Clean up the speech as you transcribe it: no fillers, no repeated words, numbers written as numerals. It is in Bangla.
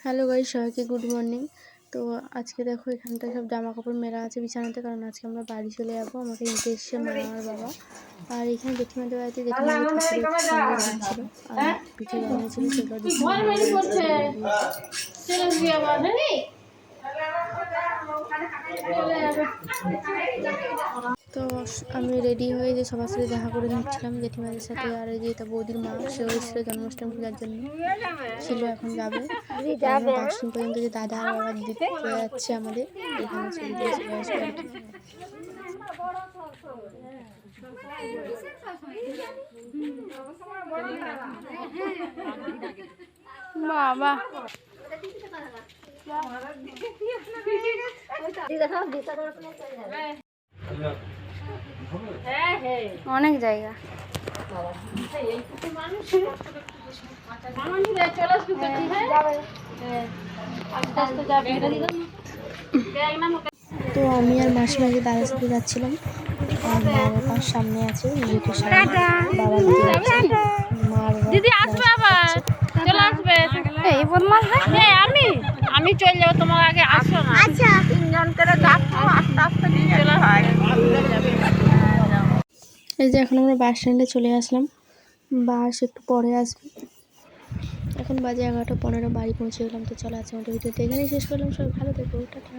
হ্যালো গাইস, সবাইকে গুড মর্নিং। তো আজকে দেখো এখানটা সব জামা কাপড় মেলা আছে বিছানাতে, কারণ আজকে আমরা বাড়ি চলে যাবো। আমাকে নিতে এসছে মা আর বাবা। আর এখানে জেঠিমাদের বাড়িতে জেঠিমাদের ঠাকুরের সঙ্গে দিচ্ছিল আর পিঠে বানিয়েছিল, সেগুলো দিচ্ছিল। তো আমি রেডি হয়ে যে সবার সাথে দেখা করে নিচ্ছিলাম জেঠিমাদের সাথে। আর এই যে এটা বৌদির মা, সে হয়েছিল জন্মাষ্টমী পূজার জন্য ছিল, এখন যাবে বাথরুম পর্যন্ত। যে দাদা আর বাবা দিতে যাচ্ছে আমাদের এখানে, ছবি দিয়ে চলে আসবে আর কি। বাবা অনেক জায়গা। তো আমি আর মাসিমাকে দাদার সাথে যাচ্ছিলাম, আর মা বাবার সামনে আছে, গেটের সামনে বাবা দিতে যাচ্ছে। মা দিদি আসবে, আবার চলে আসবে। এই বদমাস আমি চলে যাবো, তোমার আগে আসো না। আচ্ছা, তিনজন করে যাবো, আস্তে আস্তে নিয়ে চলে হয়। এই যে এখন আমরা বাস স্ট্যান্ডে চলে আসলাম, বাস একটু পরে আসবে। এখন বাজে 11:15, বাড়ি পৌঁছে গেলাম। তো চলো আজকে আমাদের ভিডিওটা এখানেই শেষ করলাম। সবাই ভালো থেকো, টাটা।